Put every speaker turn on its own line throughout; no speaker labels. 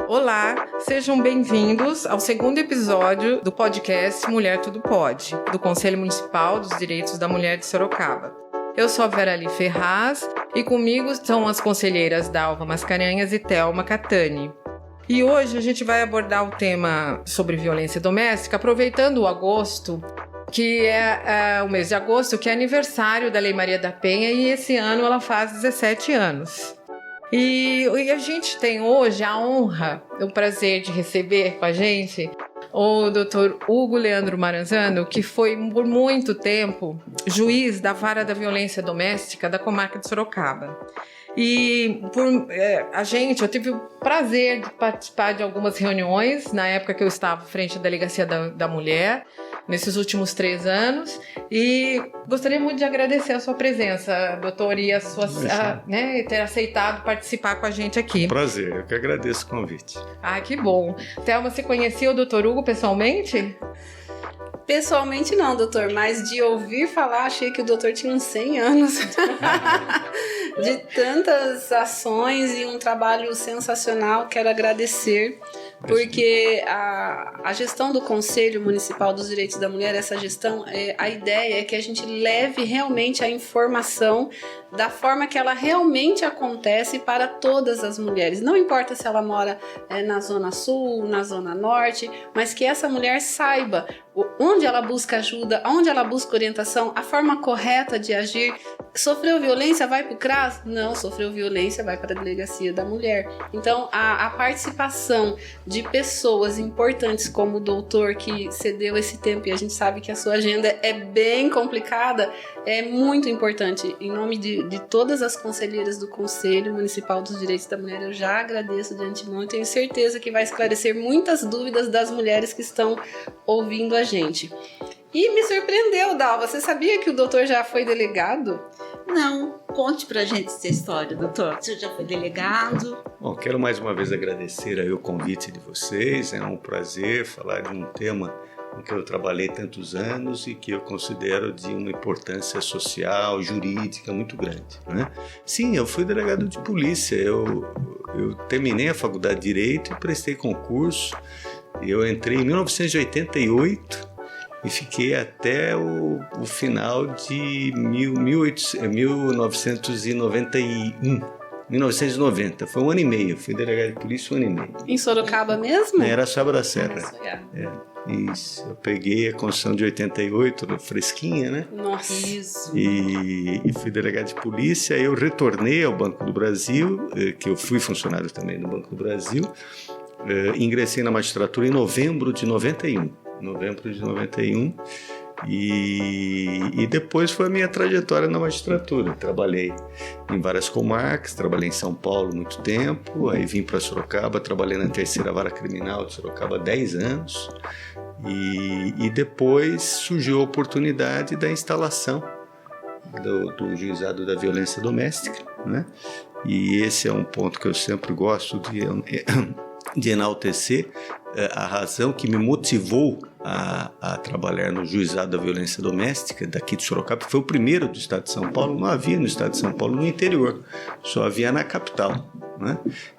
Olá, sejam bem-vindos ao segundo episódio do podcast Mulher Tudo Pode, do Conselho Municipal dos Direitos da Mulher de Sorocaba. Eu sou a Verali Ferraz e comigo estão as conselheiras Dalva Mascarenhas e Thelma Catani. E hoje a gente vai abordar o tema sobre violência doméstica, aproveitando o agosto, que é o mês de agosto, que é aniversário da Lei Maria da Penha, e esse ano ela faz 17 anos. E a gente tem hoje a honra, o prazer de receber com a gente o Dr. Hugo Leandro Maranzano, que foi por muito tempo juiz da Vara da Violência Doméstica da comarca de Sorocaba. E eu tive o prazer de participar de algumas reuniões na época que eu estava à frente da Delegacia da Mulher, nesses últimos 3 anos, e gostaria muito de agradecer a sua presença, doutor, e ter aceitado participar com a gente aqui.
Prazer, eu que agradeço o convite.
Ah, que bom. Thelma, você conhecia o doutor Hugo pessoalmente?
Pessoalmente não, doutor, mas de ouvir falar, achei que o doutor tinha uns 100 anos de tantas ações e um trabalho sensacional. Quero agradecer, porque a gestão do Conselho Municipal dos Direitos da Mulher, essa gestão, a ideia é que a gente leve realmente a informação da forma que ela realmente acontece para todas as mulheres. Não importa se ela mora na Zona Sul, na Zona Norte, mas que essa mulher saiba onde ela busca ajuda, onde ela busca orientação, a forma correta de agir. Sofreu violência, vai para o CRAS? Não, sofreu violência, vai para a Delegacia da Mulher. Então, a participação de pessoas importantes como o doutor, que cedeu esse tempo, e a gente sabe que a sua agenda é bem complicada, é muito importante. Em nome de todas as conselheiras do Conselho Municipal dos Direitos da Mulher, eu já agradeço de antemão e tenho certeza que vai esclarecer muitas dúvidas das mulheres que estão ouvindo a gente. E me surpreendeu, Dalva, você sabia que o doutor já foi delegado?
Não, conte pra gente essa história, doutor. Você já foi delegado?
Bom, quero mais uma vez agradecer aí o convite de vocês. É um prazer falar de um tema com que eu trabalhei tantos anos e que eu considero de uma importância social, jurídica muito grande, né? Sim, eu fui delegado de polícia. Eu terminei a faculdade de Direito e prestei concurso. Eu entrei em 1988 e fiquei até o final de 1990. Foi 1 ano e meio. Fui delegado de polícia 1 ano e meio.
Em Sorocaba mesmo?
Era Araçaba da Serra. Isso. Eu peguei a Constituição de 88, fresquinha, né?
Nossa.
Isso.
E fui delegado de polícia. Eu retornei ao Banco do Brasil, que eu fui funcionário também no Banco do Brasil. Ingressei na magistratura em novembro de 91. E depois foi a minha trajetória na magistratura. Trabalhei em várias comarcas, trabalhei em São Paulo muito tempo, aí vim para Sorocaba, trabalhei na 3ª Vara Criminal de Sorocaba 10 anos, e depois surgiu a oportunidade da instalação do Juizado da Violência Doméstica, né? E esse é um ponto que eu sempre gosto de enaltecer. A razão que me motivou a trabalhar no Juizado da Violência Doméstica daqui de Sorocaba, foi o primeiro do estado de São Paulo. Não havia no estado de São Paulo no interior, só havia na capital, né?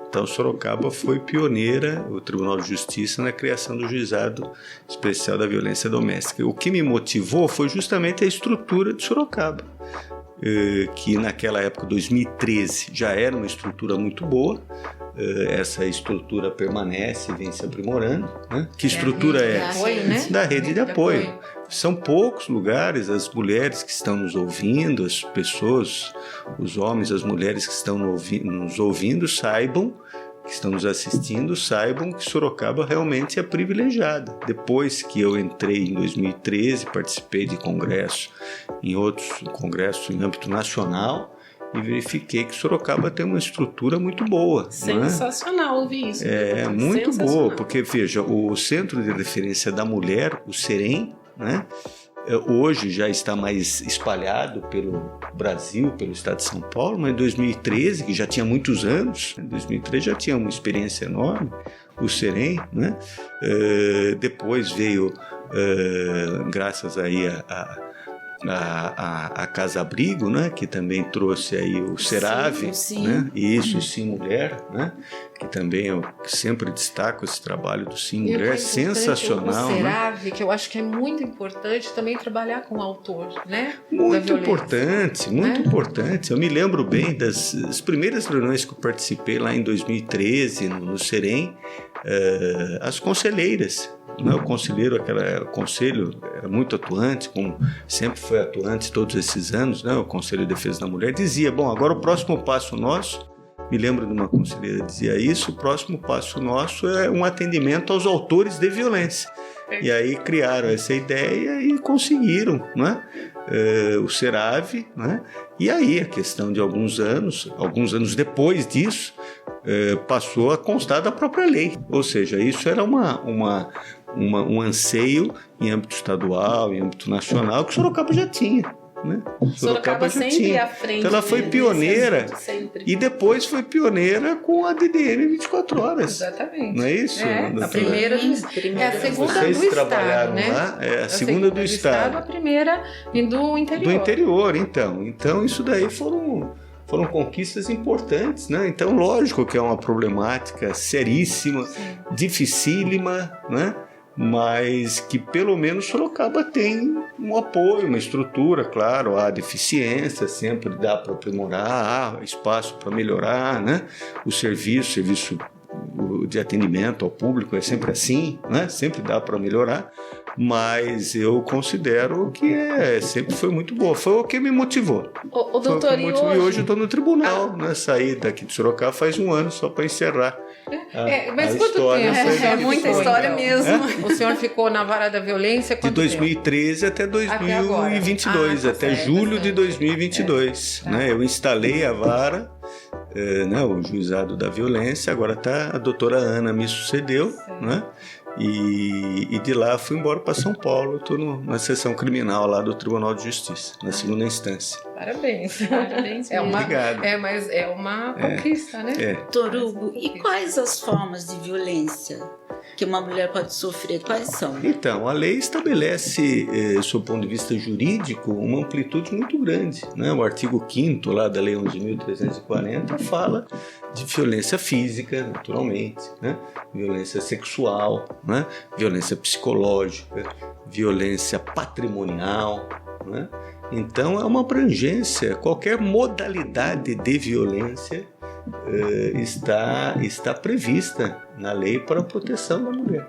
Então Sorocaba foi pioneira, o Tribunal de Justiça, na criação do Juizado Especial da Violência Doméstica. O que me motivou foi justamente a estrutura de Sorocaba, que naquela época, 2013, já era uma estrutura muito boa. Essa estrutura permanece e vem se aprimorando, né? Que estrutura é essa? Da rede de apoio. São poucos lugares. As mulheres que estão nos ouvindo, as pessoas, os homens, as mulheres que estão nos ouvindo, saibam, que estão nos assistindo, saibam que Sorocaba realmente é privilegiada. Depois que eu entrei em 2013, participei de congresso em âmbito nacional, e verifiquei que Sorocaba tem uma estrutura muito boa.
Sensacional, né? Ouvir isso.
Muito boa, porque veja, o Centro de Referência da Mulher, o CEREM, né, hoje já está mais espalhado pelo Brasil, pelo estado de São Paulo, mas em 2013, que já tinha muitos anos, em 2013 já tinha uma experiência enorme, o CEREM, né? Depois veio, graças aí a Casa Abrigo, né, que também trouxe aí o Serave, né, isso, o Sim Mulher, né, que também eu sempre destaco esse trabalho do Sim Mulher, sensacional.
O Serave, né? Que eu acho que é muito importante também trabalhar com o autor, né?
Muito importante, muito importante. Eu me lembro bem das primeiras reuniões que eu participei lá em 2013, no Serem, as conselheiras. O conselheiro, o conselho era muito atuante, como sempre foi atuante todos esses anos, né? O Conselho de Defesa da Mulher dizia, bom, agora o próximo passo nosso, me lembro de uma conselheira que dizia isso, o próximo passo nosso é um atendimento aos autores de violência. E aí criaram essa ideia e conseguiram, né? O Serave, né? E aí a questão de alguns anos depois disso, passou a constar da própria lei. Ou seja, isso era um anseio em âmbito estadual, em âmbito nacional, que Sorocaba já tinha. Né?
Sorocaba sempre à frente.
Então ela foi pioneira e depois foi pioneira com a DDM 24 horas.
Exatamente.
Não é isso?
A primeira é a segunda
Vocês
do
trabalharam
Estado,
lá?
né?
É a segunda do Estado.
A primeira do interior.
Do interior, então. Então isso daí foram conquistas importantes, né? Então, lógico que é uma problemática seríssima, dificílima, né? Mas que pelo menos Sorocaba tem um apoio, uma estrutura, claro, há deficiência, sempre dá para aprimorar, há espaço para melhorar, né? O serviço de atendimento ao público é sempre assim, né? Sempre dá para melhorar, mas eu considero que sempre foi muito boa. Foi o que me motivou.
O doutor,
e hoje eu estou no tribunal, né? Saí daqui de Sorocaba faz um ano só para encerrar.
Mas quanto tempo?
É muita história mesmo.
O senhor ficou na vara da violência quanto
de 2013
tempo?
até 2022, até julho de 2022. Né? Eu instalei a vara, né, o juizado da violência, agora a doutora Ana me sucedeu, né? E de lá fui embora para São Paulo. Estou na seção criminal lá do Tribunal de Justiça, na segunda instância.
Parabéns.
Obrigado.
Mas é uma conquista, né?
Doutor Hugo, e quais as formas de violência que uma mulher pode sofrer? Quais são?
Então, a lei estabelece, sob o ponto de vista jurídico, uma amplitude muito grande, né? O artigo 5º lá da Lei 11.340 fala de violência física, naturalmente, né? Violência sexual, né? Violência psicológica, violência patrimonial, né? Então é uma abrangência, qualquer modalidade de violência está prevista na lei para a proteção da mulher.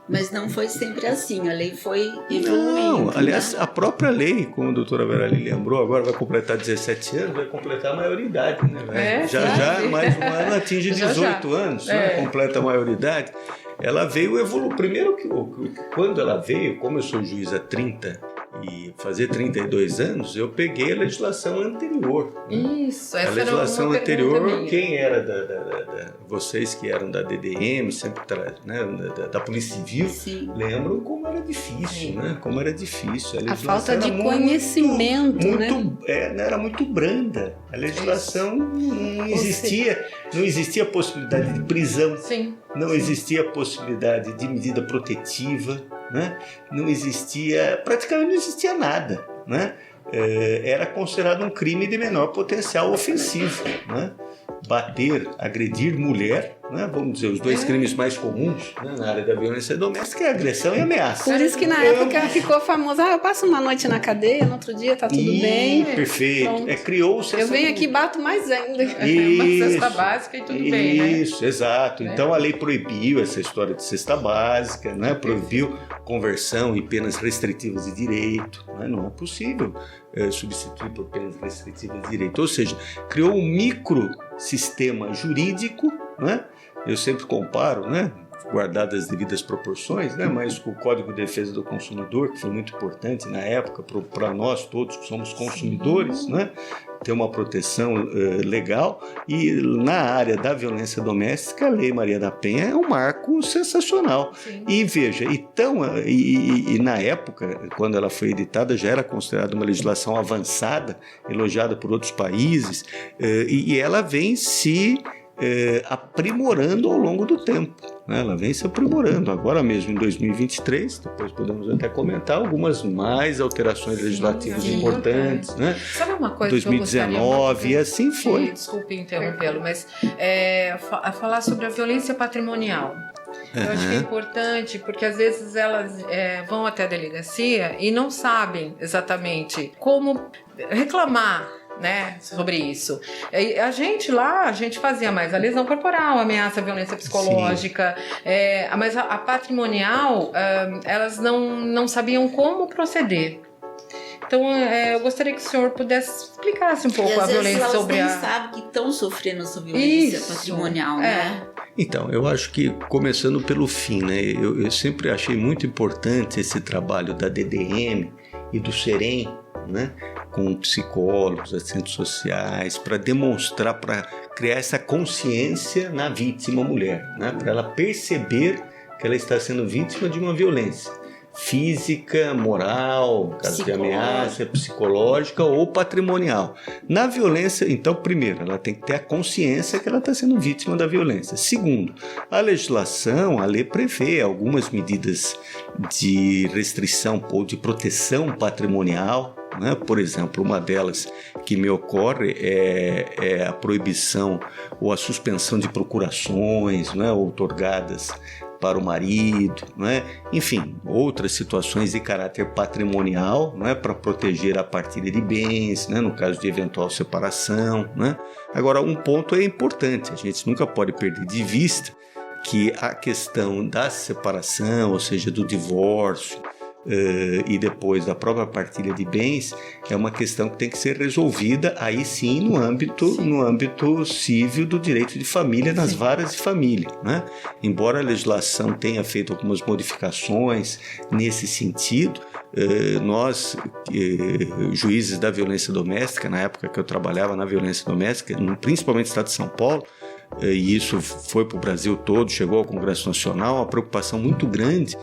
Mas não foi sempre assim, a lei foi evoluindo.
Não, aliás, a própria lei, como a doutora Verali lembrou, agora vai completar 17 anos, vai completar a maioridade, né? Já, mais um ano atinge 18 anos, né? Completa a maioridade. Ela veio evoluir. Primeiro, quando ela veio, como eu sou juiz há 30 e fazer 32 anos, eu peguei a legislação anterior. Né?
Isso, essa
a legislação anterior,
minha.
Quem era vocês que eram da DDM, sempre né, da Polícia Civil, sim, lembram como era difícil, né? Como era difícil.
A falta de conhecimento, né?
Era muito branda. A legislação não existia possibilidade de prisão.
Sim.
Não existia possibilidade de medida protetiva, né? Praticamente não existia nada, né? Era considerado um crime de menor potencial ofensivo, né? Bater, agredir mulher, né? Vamos dizer, os dois crimes mais comuns, né, na área da violência doméstica é agressão e ameaça.
Por isso que na época ficou famoso, eu passo uma noite na cadeia, no outro dia tá tudo bem.
Perfeito. Criou-se
eu venho aqui e bato mais ainda.
Uma cesta básica e tudo bem, né?
Isso, exato. Então a lei proibiu essa história de cesta básica, né? Proibiu conversão e penas restritivas de direito. Né? Não é possível substituir por penas restritivas de direito. Ou seja, criou um microsistema jurídico, né? Eu sempre comparo, né? Guardadas as devidas proporções, né? Mas com o Código de Defesa do Consumidor, que foi muito importante na época para nós todos que somos consumidores, né? Ter uma proteção legal. E na área da violência doméstica, a Lei Maria da Penha é um marco sensacional. Sim. E veja, e na época, quando ela foi editada, já era considerada uma legislação avançada, elogiada por outros países, e ela vem se aprimorando ao longo do tempo. né? Ela vem se aprimorando. Agora mesmo, em 2023, depois podemos até comentar algumas mais alterações legislativas importantes, né?
Sabe uma coisa
2019, e assim foi.
Desculpe interrompê-lo, mas falar sobre a violência patrimonial. Eu acho que é importante, porque às vezes elas vão até a delegacia e não sabem exatamente como reclamar, né, sobre isso. A gente fazia mais a lesão corporal, ameaça, violência psicológica, mas a patrimonial, elas não sabiam como proceder. Então, eu gostaria que o senhor pudesse explicasse um pouco a violência sobre
elas nem sabem que estão sofrendo essa violência patrimonial, né?
Então, eu acho que, começando pelo fim, né, eu sempre achei muito importante esse trabalho da DDM e do SEREM, né, com psicólogos, assistentes sociais, para demonstrar, para criar essa consciência na vítima mulher, né, para ela perceber que ela está sendo vítima de uma violência física, moral, caso de ameaça, psicológica ou patrimonial. Na violência, então, primeiro, ela tem que ter a consciência que ela está sendo vítima da violência. Segundo, a legislação, a lei prevê algumas medidas de restrição ou de proteção patrimonial, né? Por exemplo, uma delas que me ocorre é a proibição ou a suspensão de procurações, né, outorgadas para o marido, né? Enfim, outras situações de caráter patrimonial, né, para proteger a partilha de bens, né, no caso de eventual separação, né? Agora, um ponto é importante, a gente nunca pode perder de vista que a questão da separação, ou seja, do divórcio, e depois da própria partilha de bens é uma questão que tem que ser resolvida aí sim no âmbito civil do direito de família, nas varas de família, né? Embora a legislação tenha feito algumas modificações nesse sentido, nós, juízes da violência doméstica, na época que eu trabalhava na violência doméstica, principalmente no estado de São Paulo, e isso foi para o Brasil todo, chegou ao Congresso Nacional, uma preocupação muito grande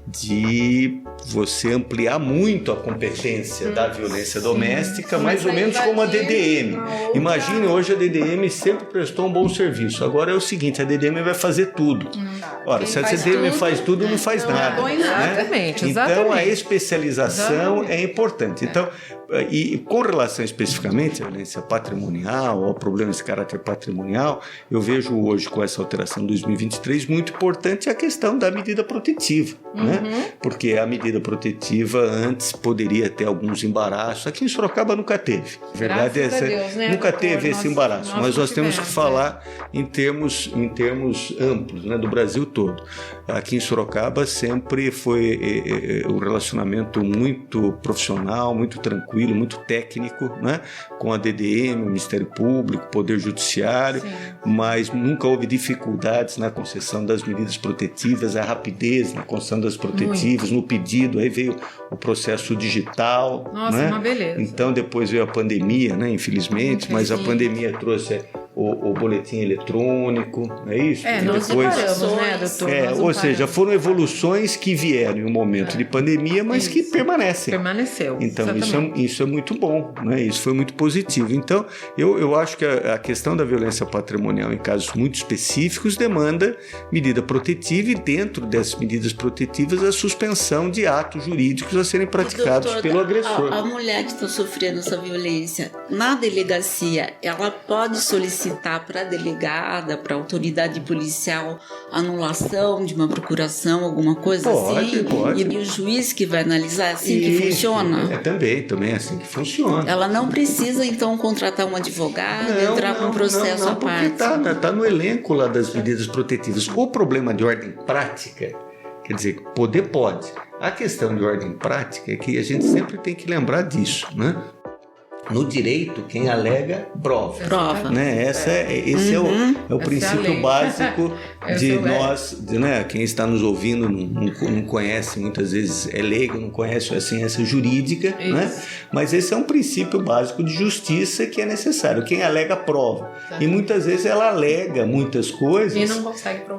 de você ampliar muito a competência da violência doméstica, mais ou menos como a DDM. Imagine, hoje a DDM sempre prestou um bom serviço. Agora é o seguinte, a DDM vai fazer tudo. Ora, se a DDM faz tudo, não faz nada.
Exatamente,
né? Então, a especialização é importante. Então, e com relação especificamente à violência patrimonial, ao problema de caráter patrimonial, eu vejo hoje, com essa alteração de 2023, muito importante a questão da medida protetiva, né? Porque a medida protetiva antes poderia ter alguns embaraços. Aqui em Sorocaba nunca teve. A verdade é essa, Deus, né, nunca teve esse embaraço, mas nós temos que falar em termos amplos, né, do Brasil todo. Aqui em Sorocaba sempre foi um relacionamento muito profissional, muito tranquilo, muito técnico, né? Com a DDM, o Ministério Público, o Poder Judiciário, mas nunca houve dificuldades na concessão das medidas protetivas, a rapidez na concessão das protetivas, no pedido, aí veio o processo digital.
Nossa,
né?
Uma beleza.
Então depois veio a pandemia, né? Infelizmente, mas a pandemia trouxe o boletim eletrônico, é isso?
Nós separamos, né, doutor?
Ou seja, foram evoluções que vieram em um momento de pandemia, mas que permanecem.
Permaneceu.
Então, isso é muito bom, né? Isso foi muito positivo. Então, eu acho que a questão da violência patrimonial em casos muito específicos demanda medida protetiva e dentro dessas medidas protetivas a suspensão de atos jurídicos a serem praticados pelo agressor.
A mulher que está sofrendo essa violência, na delegacia, ela pode solicitar para a delegada, para a autoridade policial, anulação de uma procuração, alguma coisa assim?
Pode.
E o juiz que vai analisar, é assim que funciona?
Também é assim que funciona.
Ela não precisa, então, contratar um advogado, entrar com um processo à parte?
Está no elenco lá das medidas protetivas. O problema de ordem prática, quer dizer, poder pode. A questão de ordem prática é que a gente sempre tem que lembrar disso, né? No direito, quem alega, prova. Né? Esse é o princípio básico de nós, né? Quem está nos ouvindo não conhece, muitas vezes é leigo, não conhece a ciência jurídica, né? Mas esse é um princípio básico de justiça que é necessário. Quem alega, prova. E muitas vezes ela alega muitas coisas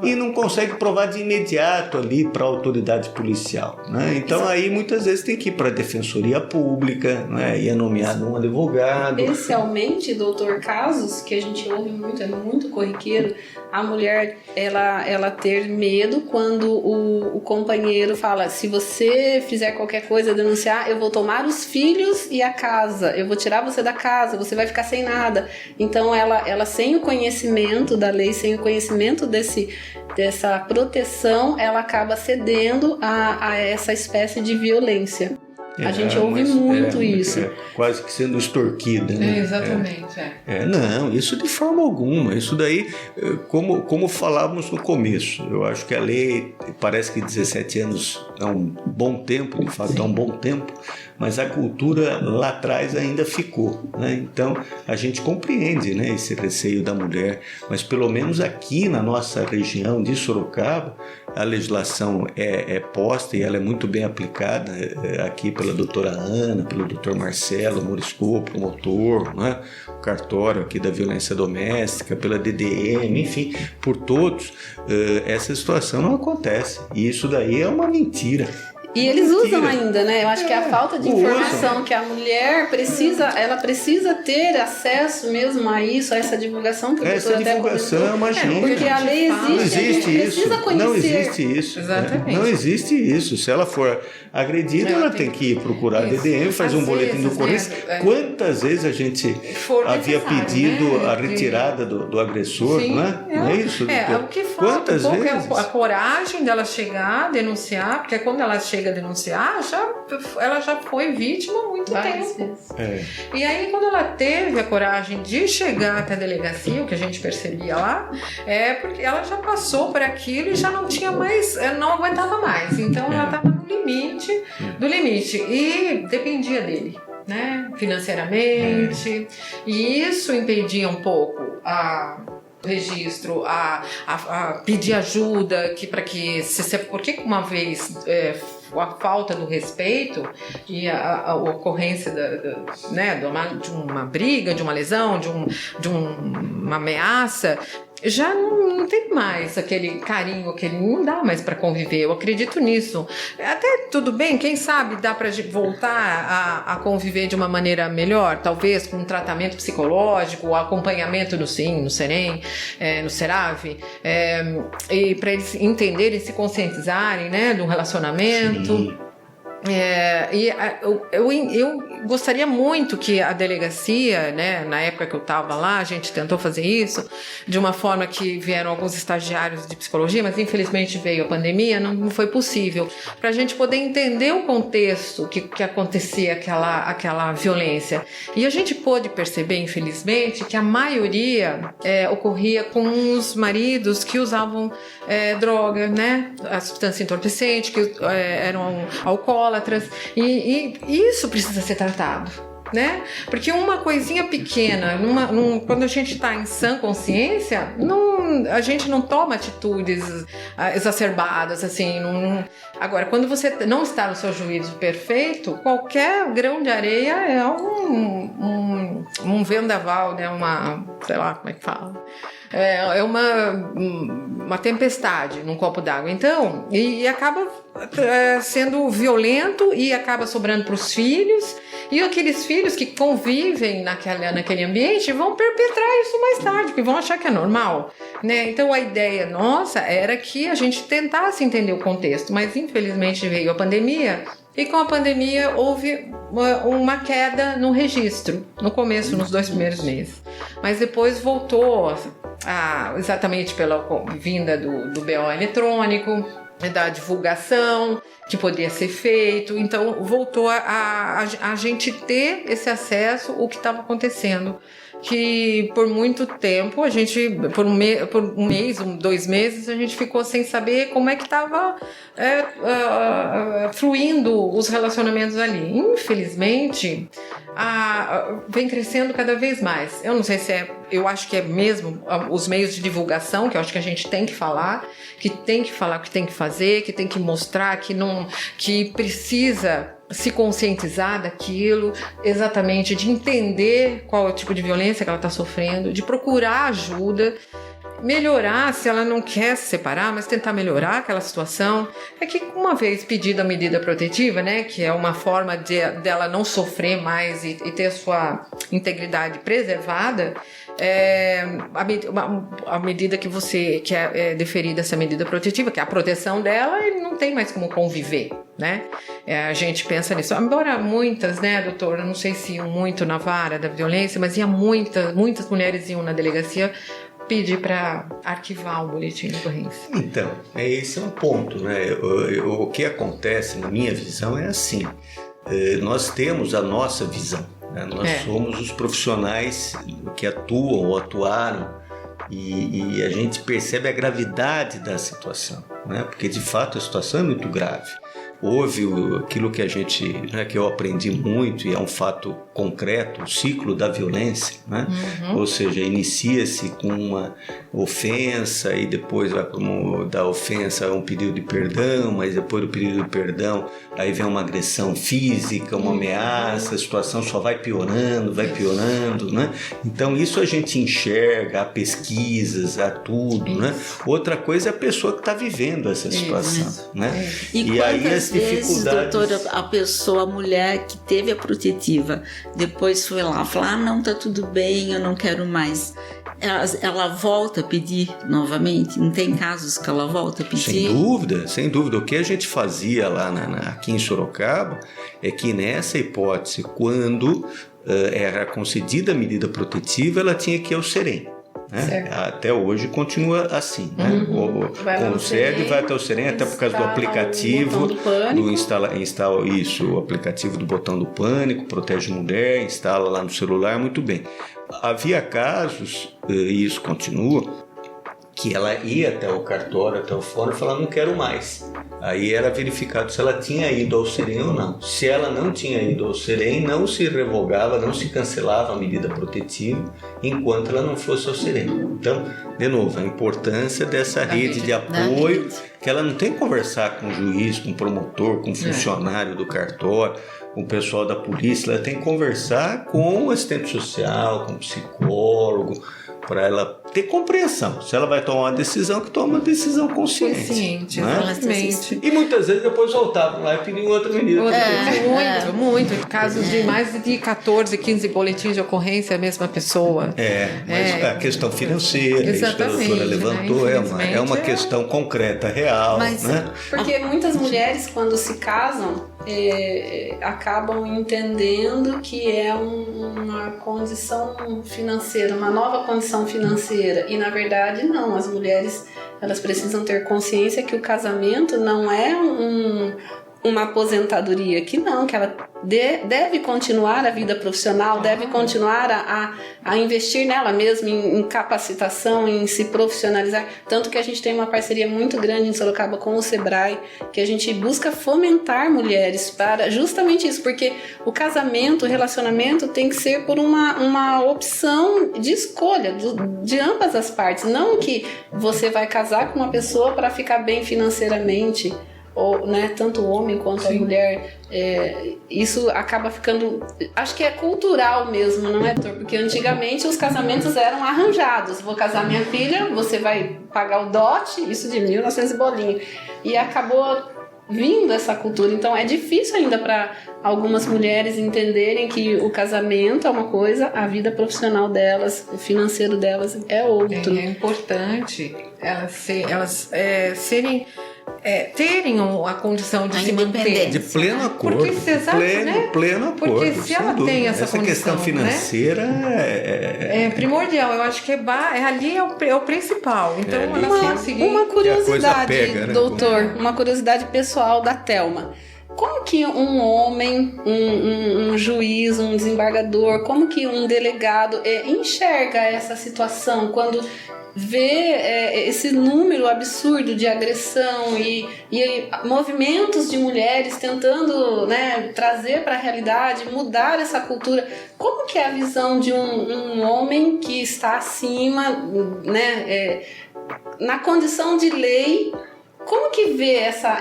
e não consegue provar de imediato ali para a autoridade policial, né? Então aí muitas vezes tem que ir para a defensoria pública, né? E é nomeado um advogado, advogado.
Especialmente, doutor, casos que a gente ouve muito, é muito corriqueiro, a mulher ela ter medo quando o companheiro fala: se você fizer qualquer coisa, denunciar, eu vou tomar os filhos e a casa, eu vou tirar você da casa, você vai ficar sem nada. Então ela sem o conhecimento da lei, sem o conhecimento dessa proteção, ela acaba cedendo a essa espécie de violência. A gente ouve muito isso.
Quase que sendo extorquida, né?
Exatamente.
Não, isso de forma alguma. Isso daí, como falávamos no começo, eu acho que a lei, parece que 17 anos é um bom tempo, de fato é um bom tempo, mas a cultura lá atrás ainda ficou, né? Então a gente compreende, né, esse receio da mulher, mas pelo menos aqui na nossa região de Sorocaba, a legislação é posta e ela é muito bem aplicada aqui pela doutora Ana, pelo doutor Marcelo Morisco, promotor, né? O cartório aqui da violência doméstica, pela DDM, enfim, por todos, essa situação não acontece. E isso daí é uma mentira.
E eles usam ainda, né? Eu acho que é a falta de informação que a mulher precisa ter acesso mesmo a isso, a essa divulgação que o doutor até comentou.
Essa divulgação é uma agenda.
Porque a lei existe,
não existe isso.
Precisa conhecer.
Não existe isso.
Exatamente.
Não existe isso. Se ela for agredida, ela tem que procurar a DDM, fazer um boletim de ocorrência. Quantas vezes a gente havia pedido a retirada do agressor,
sim,
não é? Não é isso, doutor?
O que falta
Quantas vezes?
É a coragem dela chegar, denunciar, porque quando ela chega a denunciar, ela já foi vítima há muito tempo. E aí, quando ela teve a coragem de chegar até a delegacia, o que a gente percebia lá, é porque ela já passou por aquilo e já não tinha mais, não aguentava mais. Então ela estava no limite do limite e dependia dele, né, financeiramente, e isso impedia um pouco o registro, a pedir ajuda, porque uma vez a falta do respeito e a ocorrência de uma briga, de uma lesão, de uma ameaça, já não tem mais aquele carinho, não dá mais para conviver. Eu acredito nisso. Até tudo bem, quem sabe dá para voltar a conviver de uma maneira melhor, talvez com um tratamento psicológico, o acompanhamento no SIM, no SEREM, no SERAV, e para eles entenderem, se conscientizarem, né, do relacionamento. Sim. Eu gostaria muito que a delegacia, né, na época que eu estava lá, a gente tentou fazer isso de uma forma que vieram alguns estagiários de psicologia, mas infelizmente veio a pandemia, não foi possível, para a gente poder entender o contexto que acontecia aquela violência. E a gente pôde perceber, infelizmente, que a maioria ocorria com os maridos que usavam droga, né, a substância entorpecente, que eram alcoólatras, e isso precisa ser tratado, né? Porque uma coisinha pequena, quando a gente está em sã consciência, a gente não toma atitudes exacerbadas, assim. Agora, quando você não está no seu juízo perfeito, qualquer grão de areia é um vendaval, né? Sei lá como é que fala. É uma tempestade num copo d'água. Então, e acaba sendo violento e acaba sobrando para os filhos. E aqueles filhos que convivem naquele ambiente vão perpetrar isso mais tarde, porque vão achar que é normal, né? Então a ideia nossa era que a gente tentasse entender o contexto, mas infelizmente veio a pandemia. E com a pandemia houve uma queda no registro, no começo, nos 2 primeiros meses. Mas depois voltou, exatamente pela vinda do BO eletrônico, da divulgação que poderia ser feito. Então voltou a gente ter esse acesso ao que estava acontecendo, que por muito tempo a gente, por um mês, 2 meses, a gente ficou sem saber como é que estava fluindo os relacionamentos ali. Infelizmente vem crescendo cada vez mais. Eu não sei se eu acho que é mesmo os meios de divulgação, que eu acho que a gente tem que falar o que tem que fazer, que tem que mostrar que precisa se conscientizar daquilo, exatamente, de entender qual é o tipo de violência que ela está sofrendo, de procurar ajuda. melhorar, se ela não quer se separar, mas tentar melhorar aquela situação. É que uma vez pedida a medida protetiva, né, que é uma forma dela não sofrer mais e ter a sua integridade preservada, a medida que é deferida essa medida protetiva, que é a proteção dela, ele não tem mais como conviver, né? A gente pensa nisso. Embora muitas, né, doutora, eu não sei se iam muito na vara da violência, mas muitas mulheres iam na delegacia pedir para arquivar o boletim de ocorrência.
Então, esse é um ponto, né? O que acontece, na minha visão, é assim. Nós temos a nossa visão. Nós somos os profissionais que atuam ou atuaram e a gente percebe a gravidade da situação, né? Porque de fato a situação é muito grave. Houve aquilo que que eu aprendi muito e é um fato concreto, o ciclo da violência, né? Ou seja, inicia-se com uma ofensa e depois vai da ofensa um pedido de perdão, mas depois do pedido de perdão aí vem uma agressão física, uma ameaça, a situação só vai piorando, né? Então isso a gente enxerga, há pesquisas, há tudo, né? Outra coisa é a pessoa que está vivendo essa situação, né?
E aí as vezes, doutora, a mulher que teve a protetiva, depois foi lá falar, não, tá tudo bem, eu não quero mais. Ela volta a pedir novamente? Não tem casos que ela volta a pedir?
Sem dúvida. O que a gente fazia lá aqui em Sorocaba é que nessa hipótese, quando era concedida a medida protetiva, ela tinha que ir ao Serem. Né? Até hoje continua assim, né? Concede, vai até o Serem, até por causa do aplicativo instala isso, o aplicativo do botão do pânico, protege a mulher, instala lá no celular, muito bem. Havia casos, e isso continua, que ela ia até o cartório, até o fórum e falava, não quero mais. Aí era verificado se ela tinha ido ao Serem ou não. Se ela não tinha ido ao Serem, não se revogava, não se cancelava a medida protetiva enquanto ela não fosse ao Serem. Então, de novo, a importância dessa rede de apoio, que ela não tem que conversar com o juiz, com o promotor, com o funcionário do cartório, com o pessoal da polícia, ela tem que conversar com o assistente social, com o psicólogo, para ela ter compreensão. Se ela vai tomar uma decisão, que toma uma decisão consciente, né?
Exatamente.
E muitas vezes depois voltavam lá e pediam outra medida.
Muito. Casos de mais de 14, 15 boletins de ocorrência, a mesma pessoa.
Mas a questão financeira, isso que a doutora levantou, é uma questão concreta, real.
Mas,
né?
Porque muitas mulheres, quando se casam, acabam entendendo que é uma condição financeira, uma nova condição financeira, e na verdade não, as mulheres elas precisam ter consciência que o casamento não é uma aposentadoria, que ela deve continuar a vida profissional, deve continuar a investir nela mesma, em capacitação, em se profissionalizar. Tanto que a gente tem uma parceria muito grande em Sorocaba com o Sebrae, que a gente busca fomentar mulheres para justamente isso, porque o casamento, o relacionamento tem que ser por uma opção de escolha de ambas as partes, não que você vai casar com uma pessoa para ficar bem financeiramente, ou, né, tanto o homem quanto a mulher, isso acaba ficando, acho que é cultural mesmo, não é, doutor? Porque antigamente os casamentos eram arranjados, vou casar minha filha, você vai pagar o dote, isso de 1900 e bolinha, e acabou vindo essa cultura. Então é difícil ainda para algumas mulheres entenderem que o casamento é uma coisa, a vida profissional delas, o financeiro delas é outro.
É importante elas terem a condição de se manter.
De pleno acordo.
Porque,
pleno acordo.
Porque se ela tem essa condição,
questão financeira,
é primordial. Eu acho que ali é o principal. Então,
uma curiosidade, doutor, uma curiosidade pessoal da Thelma. Como que um homem, um juiz, um desembargador, como que um delegado enxerga essa situação quando vê esse número absurdo de agressão e movimentos de mulheres tentando, né, trazer para a realidade, mudar essa cultura? Como que é a visão de um homem que está acima, né, na condição de lei? Como que vê essa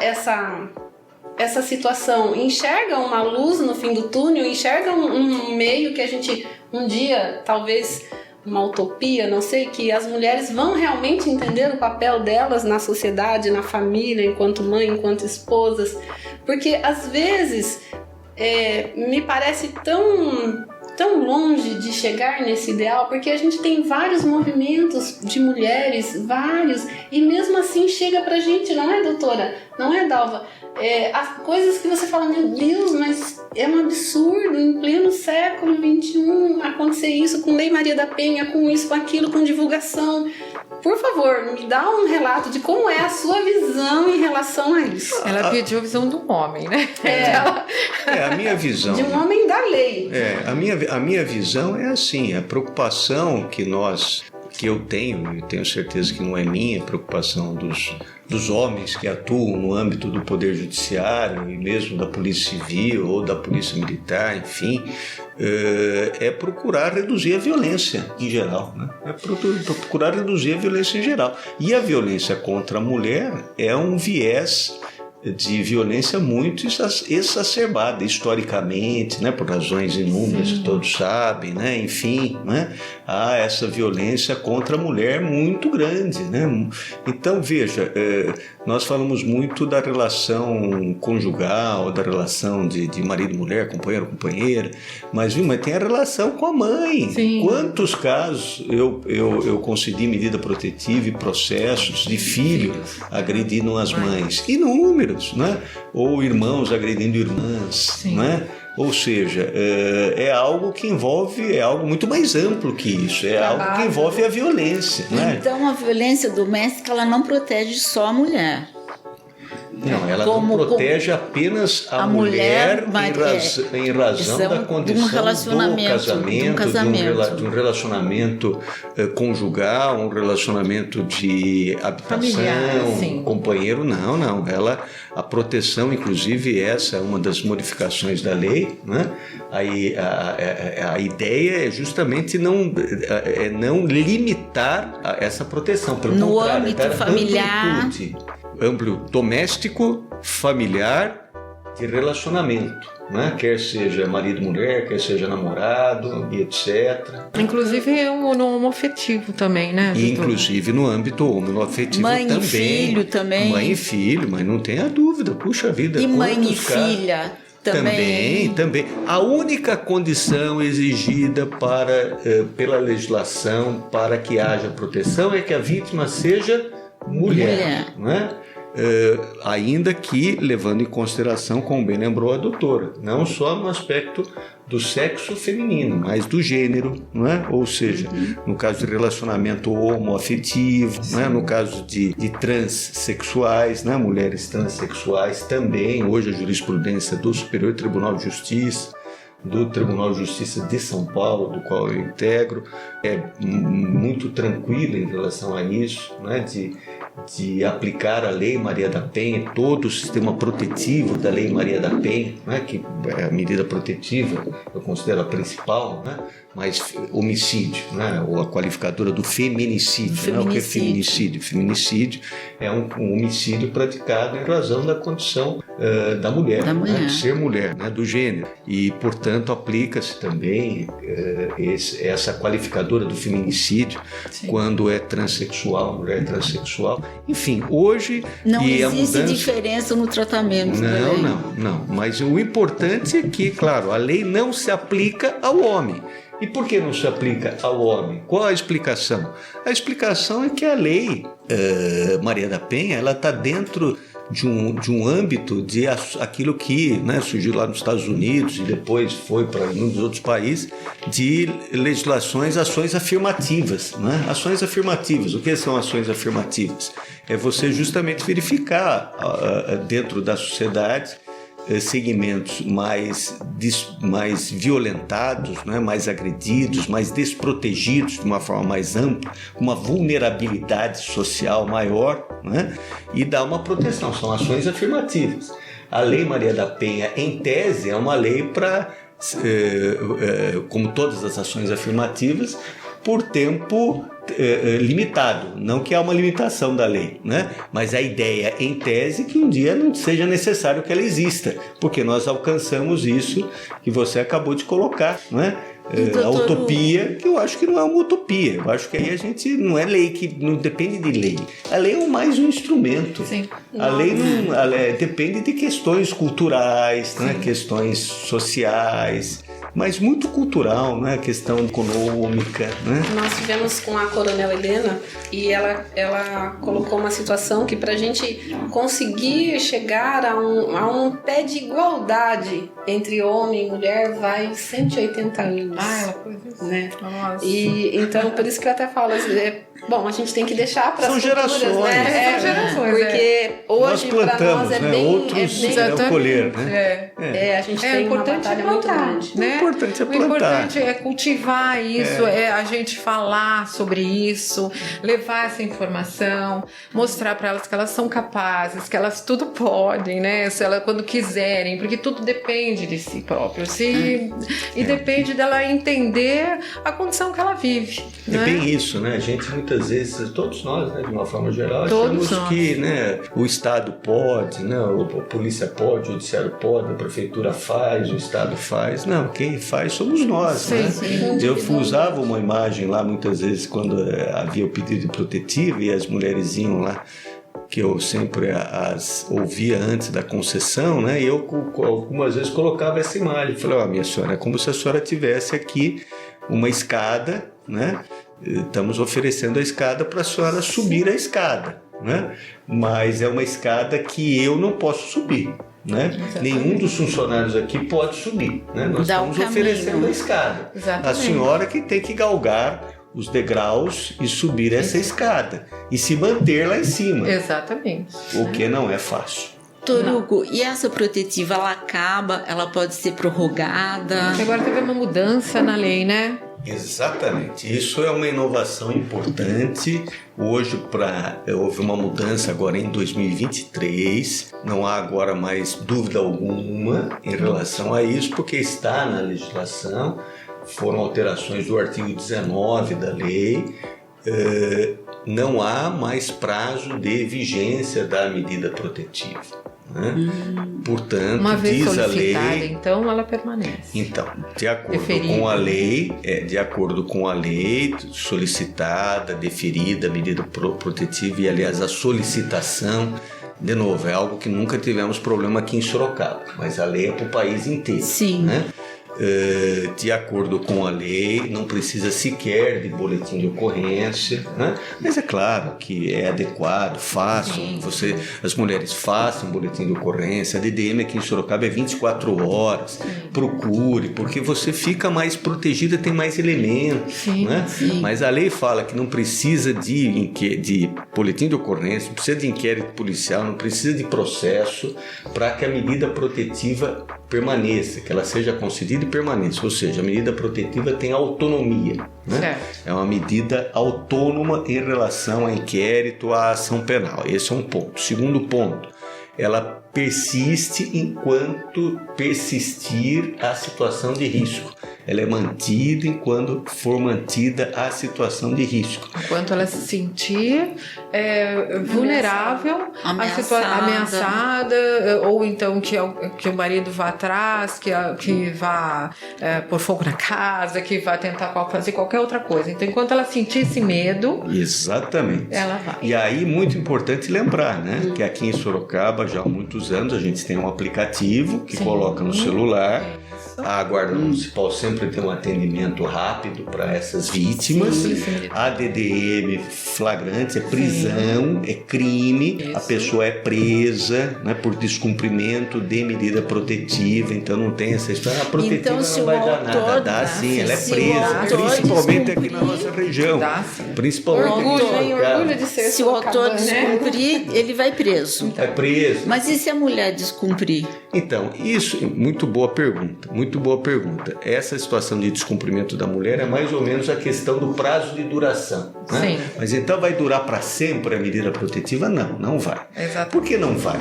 situação? Enxerga uma luz no fim do túnel? Enxerga um meio que a gente um dia talvez uma utopia, não sei, que as mulheres vão realmente entender o papel delas na sociedade, na família, enquanto mãe, enquanto esposas, porque às vezes me parece tão longe de chegar nesse ideal, porque a gente tem vários movimentos de mulheres, vários, e mesmo assim chega pra gente, não é, doutora? Não é, Dalva? As coisas que você fala, meu Deus, mas é um absurdo, em pleno século XXI, acontecer isso com Lei Maria da Penha, com isso, com aquilo, com divulgação. Por favor, me dá um relato de como é a sua visão em relação a isso.
Ela pediu a visão do homem, né?
A minha visão.
De um homem da lei.
A minha visão é assim, a preocupação que eu tenho certeza que não é minha, a preocupação dos homens que atuam no âmbito do Poder Judiciário e mesmo da Polícia Civil ou da Polícia Militar, enfim, é procurar reduzir a violência em geral, né? É procurar reduzir a violência em geral. E a violência contra a mulher é um viés de violência muito exacerbada historicamente, né, por razões inúmeras que todos sabem, né, enfim, né, há essa violência contra a mulher muito grande, né? Então veja, nós falamos muito da relação conjugal, da relação de marido e mulher, companheiro companheira, mas tem a relação com a mãe.
Sim.
Quantos casos eu concedi medida protetiva e processos de filho agredindo as mães? Inúmeros. Né? Ou irmãos agredindo irmãs, né? Ou seja, é algo que envolve, é algo muito mais amplo que isso, algo que envolve a violência. Né?
Então a violência doméstica ela não protege só a mulher.
Não, ela não protege apenas a mulher em razão da condição do casamento, de um relacionamento conjugal, um relacionamento de habitação, familiar, companheiro, não. A proteção, inclusive, essa é uma das modificações da lei, né? A ideia é justamente não limitar essa proteção, pelo
no
contrário,
âmbito familiar,
amplo doméstico, familiar e relacionamento, né? Quer seja marido-mulher, quer seja namorado e etc.
Inclusive no homoafetivo também, né?
Inclusive no âmbito homoafetivo também.
Mãe e filho também.
Mãe e filho, mas não tenha dúvida, puxa vida.
E mãe e filha também. A única condição exigida pela legislação para que haja proteção é que a vítima seja mulher. Né? Ainda que levando em consideração, como bem lembrou a doutora, não só no aspecto do sexo feminino, mas do gênero, não é? Ou seja, no caso de relacionamento homoafetivo, não é? No caso de transexuais, né? Mulheres transexuais também, hoje a jurisprudência do Superior Tribunal de Justiça, do Tribunal de Justiça de São Paulo, do qual eu integro, é muito tranquila em relação a isso, né? De aplicar a Lei Maria da Penha, todo o sistema protetivo da Lei Maria da Penha, né? Que é a medida protetiva, eu considero a principal, né? Mas homicídio, né? Ou a qualificadora do feminicídio. Né? O que é feminicídio? Feminicídio é um homicídio praticado em razão da condição da mulher, né? De ser mulher, né? Do gênero. E, portanto, aplica-se também essa qualificadora do feminicídio quando é transexual, mulher transexual. Enfim, hoje... Não existe diferença no tratamento.
Não. Mas o importante é que, claro, a lei não se aplica ao homem. E por que não se aplica ao homem? Qual a explicação? A explicação é que a lei Maria da Penha ela está dentro de um âmbito de aquilo que, né, surgiu lá nos Estados Unidos e depois foi para muitos outros países, de legislações, ações afirmativas. Né? Ações afirmativas. O que são ações afirmativas? É você justamente verificar dentro da sociedade segmentos mais violentados, né? Mais agredidos, mais desprotegidos de uma forma mais ampla, com uma vulnerabilidade social maior, né? E dar uma proteção, são ações afirmativas. A Lei Maria da Penha, em tese, é uma lei para, como todas as ações afirmativas, por tempo limitado, não que há uma limitação da lei, né? Mas a ideia em tese que um dia não seja necessário que ela exista, porque nós alcançamos isso que você acabou de colocar, né? a utopia, que eu acho que não é uma utopia. Eu acho que aí a gente não é lei, que não depende de lei. A lei é mais um instrumento.
Sim.
A lei depende de questões culturais, né? Questões sociais, mas muito cultural, né? Questão econômica, né?
Nós tivemos com a Coronel Helena e ela colocou uma situação que para a gente conseguir chegar a um pé de igualdade entre homem e mulher vai 180 anos.
Ela pôs isso.
Né?
Nossa.
E então, por isso que eu até falo, bom, a gente tem que deixar para as futuras,
gerações.
né?
São gerações,
porque hoje para nós é
né?
bem...
Outros
é
colher, né?
a gente tem uma batalha muito grande.
Né?
O importante é plantar.
O importante é cultivar isso, é a gente falar sobre isso, levar essa informação, mostrar para elas que elas são capazes, que elas tudo podem, né? Se elas, quando quiserem, porque tudo depende de si próprio. E depende dela entender a condição que ela vive.
É
né?
bem isso, né? A gente muitas vezes, todos nós, né, de uma forma geral,
Todos
achamos
nós.
que, né, o Estado pode, né, a polícia pode, o judiciário pode, a prefeitura faz, o Estado faz. Não, quem faz somos nós,
Sim,
né?
sim.
Eu usava uma imagem lá muitas vezes quando havia o pedido de protetiva e as mulheres iam lá, que eu sempre as ouvia antes da concessão, né? E eu algumas vezes colocava essa imagem. Falei, minha senhora, é como se a senhora tivesse aqui uma escada, né? Estamos oferecendo a escada para a senhora subir a escada, né? Mas é uma escada que eu não posso subir, né? Nenhum dos funcionários aqui pode subir, né? Nós estamos oferecendo a escada.
Exatamente.
A senhora que tem que galgar os degraus e subir essa escada e se manter lá em cima.
Exatamente.
O que não é fácil.
Torugo, e essa protetiva, ela acaba, ela pode ser prorrogada?
Agora teve uma mudança na lei, né?
Exatamente. Isso é uma inovação importante. Hoje houve uma mudança agora em 2023. Não há agora mais dúvida alguma em relação a isso, porque está na legislação. Foram alterações do artigo 19 da lei. Não há mais prazo de vigência da medida protetiva, né? Portanto,
Uma vez
diz a
solicitada,
lei.
então ela permanece.
Então, de acordo com a lei, solicitada, deferida a medida protetiva e, aliás, a solicitação, de novo, é algo que nunca tivemos problema aqui em Sorocaba, mas a lei é para o país inteiro.
Sim.
Né? De acordo com a lei, não precisa sequer de boletim de ocorrência, né? Mas é claro que é adequado, façam, as mulheres façam boletim de ocorrência. A DDM aqui em Sorocaba é 24 horas, procure, porque você fica mais protegida, tem mais elementos, né? Mas a lei fala que não precisa de boletim de ocorrência, não precisa de inquérito policial, não precisa de processo para que a medida protetiva permaneça, que ela seja concedida e permaneça. Ou seja, a medida protetiva tem autonomia, né? É uma medida autônoma em relação a inquérito, à ação penal. Esse é um ponto. Segundo ponto, ela persiste enquanto persistir a situação de risco. Ela é mantida enquanto for mantida a situação de risco.
Enquanto ela se sentir vulnerável, ameaçada, ou então que o marido vá atrás, que vá pôr fogo na casa, que vá tentar fazer qualquer outra coisa. Então, enquanto ela sentir esse medo,
exatamente,
ela vai.
E aí, muito importante lembrar, né, que aqui em Sorocaba, já há muitos anos, a gente tem um aplicativo que coloca no celular. A Guarda Municipal sempre tem um atendimento rápido para essas vítimas. A DDM flagrante é prisão, é crime. A pessoa é presa, né, por descumprimento de medida protetiva. Então não tem essa história. A protetiva
então,
não vai dar nada. Dá sim, ela é presa. Principalmente aqui na nossa região. Principalmente
orgulho de ser
se o autor descumprir, ele vai preso.
É preso.
Mas e se a mulher descumprir?
Então, isso, muito boa pergunta. Essa situação de descumprimento da mulher é mais ou menos a questão do prazo de duração, né?
Sim.
Mas então vai durar para sempre a medida protetiva? Não vai.
Exatamente.
Por que não vai?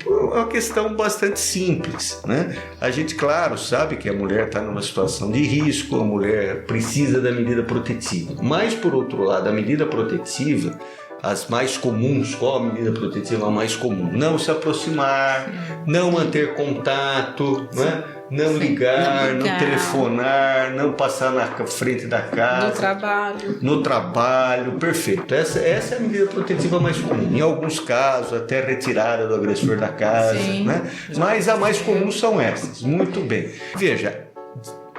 É uma questão bastante simples, né? A gente, claro, sabe que a mulher está numa situação de risco, a mulher precisa da medida protetiva. Mas, por outro lado, a medida protetiva, as mais comuns, qual a medida protetiva mais comum? Não se aproximar, não manter contato, né? não ligar, não telefonar, não passar na frente da casa. No trabalho, perfeito. Essa é a medida protetiva mais comum. Em alguns casos, até retirada do agressor da casa, né? Mas a mais comum são essas. Muito bem. Veja,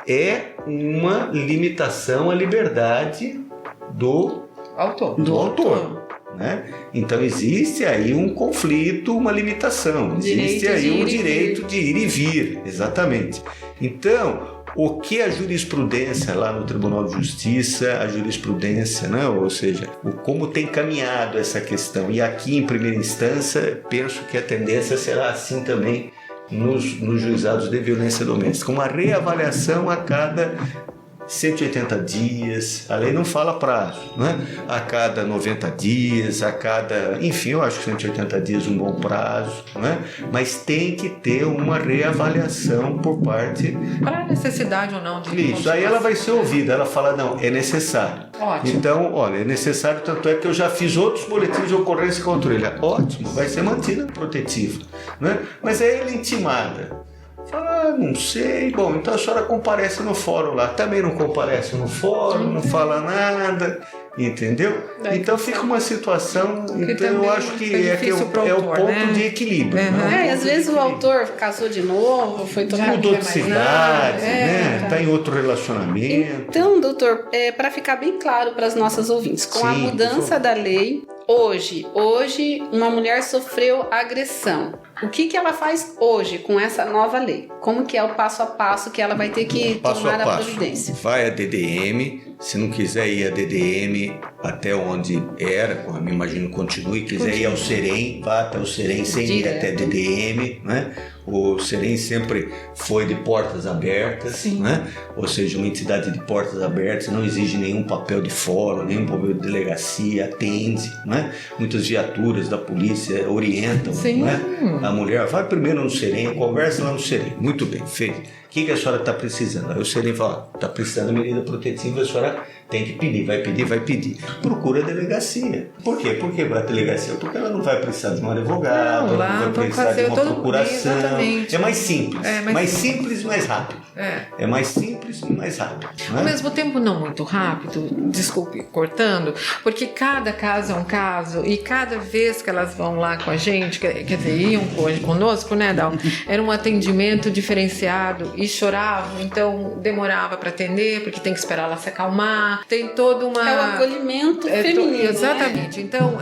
é uma limitação à liberdade do autor. Né? Então existe aí um conflito, uma limitação, existe aí um direito de ir e vir, exatamente. Então, o que a jurisprudência lá no Tribunal de Justiça, a jurisprudência, né? Ou seja, como tem caminhado essa questão, e aqui em primeira instância, penso que a tendência será assim também nos juizados de violência doméstica, uma reavaliação a cada 180 dias, a lei não fala prazo, né? A cada 90 dias, enfim, eu acho que 180 dias é um bom prazo, né? Mas tem que ter uma reavaliação por parte...
Para a necessidade ou não de...
Isso, aí ela vai ser ouvida, ela fala, não, é necessário.
Ótimo.
Então, olha, é necessário, tanto é que eu já fiz outros boletins de ocorrência contra ele. Ótimo, vai ser mantida protetiva, né? Mas é ela intimada. Fala, não sei, bom, então a senhora comparece no fórum lá, também não comparece no fórum, não fala nada, entendeu? Então fica uma situação, então eu acho que é o ponto, né? De equilíbrio.
E às vezes o autor casou de novo, foi todo
mudou de cidade, né? Tá em outro relacionamento.
Então, doutor, para ficar bem claro para as nossas ouvintes, com a mudança da lei, hoje uma mulher sofreu agressão. O que ela faz hoje com essa nova lei? Como que é o passo a passo que ela vai ter que tomar a providência?
Vai a DDM, se não quiser ir a DDM até onde era, eu me imagino que continue, quiser ir ao Serem, vá até o Serem sem ir até DDM, né? O Serem sempre foi de portas abertas, né? Ou seja, uma entidade de portas abertas, não exige nenhum papel de fórum, nenhum papel de delegacia, atende, né? Muitas viaturas da polícia orientam, né? A mulher vai primeiro no Serem, conversa lá no Serem, muito bem, feito. O que a senhora está precisando? Aí o Serem fala, está precisando de medida protetiva, a senhora tem que pedir, vai pedir. Procura a delegacia. Por quê? Por que vai a delegacia? Porque ela não vai precisar de um advogado, ela não vai precisar de uma procuração. É mais simples. Mais simples e mais rápido. É mais simples e mais rápido. Né?
Ao mesmo tempo não muito rápido, desculpe, cortando, porque cada caso é um caso e cada vez que elas vão lá com a gente, quer dizer, iam conosco, né, Dal? Era um atendimento diferenciado e choravam, então demorava para atender, porque tem que esperar ela se acalmar, tem toda uma...
É o acolhimento feminino,
exatamente, né? Então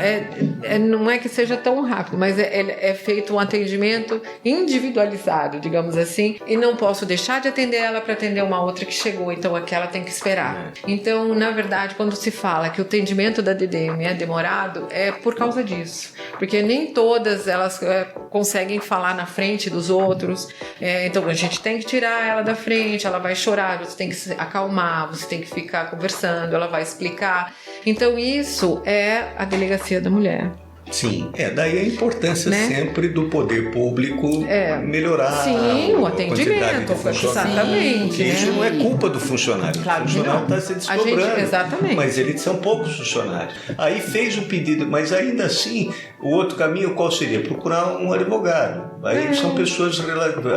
não é que seja tão rápido, mas é feito um atendimento individualizado, digamos assim, e não posso deixar de atender ela para atender uma outra que chegou, então aquela tem que esperar. Então, na verdade, quando se fala que o atendimento da DDM é demorado, é por causa disso, porque nem todas elas conseguem falar na frente dos outros, então a gente tem que tirar ela da frente, ela vai chorar, você tem que se acalmar, você tem que ficar conversando, ela vai explicar. Então isso é a delegacia da mulher.
Sim, daí a importância, né? Sempre do poder público melhorar
o atendimento, exatamente.
Isso não é culpa do funcionário.
Claro,
o funcionário está se desdobrando,
exatamente.
Mas eles são poucos funcionários. Aí fez o pedido, mas ainda assim, o outro caminho qual seria? Procurar um advogado. Aí são pessoas,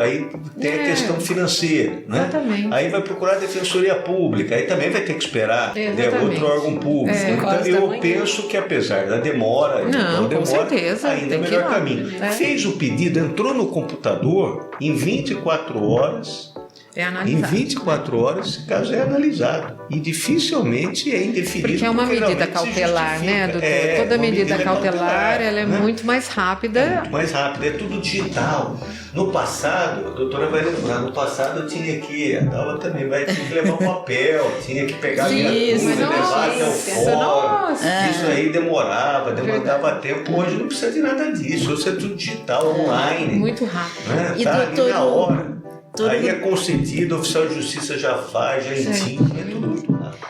aí tem a questão financeira, né?
Exatamente.
Aí vai procurar a defensoria pública, aí também vai ter que esperar outro órgão público. Então eu penso que apesar da demora,
com certeza,
ainda é o melhor caminho. Fez o pedido, entrou no computador, em 24 horas...
É analisado.
Em 24 horas, esse caso é analisado. E dificilmente é indeferido.
Porque é uma medida cautelar, né, doutor? Toda medida cautelar, ela é muito mais rápida.
É muito mais rápida, é tudo digital. No passado, a doutora vai lembrar, no passado eu tinha que, a Dalva também vai ter que levar um papel, tinha que pegar a minha coisa, levar até o fórum. Isso aí demandava tempo. Hoje não precisa de nada disso. Hoje é tudo digital, online.
Muito rápido.
Né?
E
tá
doutor,
ali na hora. Aí é concedido, o oficial de justiça já faz, já intima, é tudo muito rápido.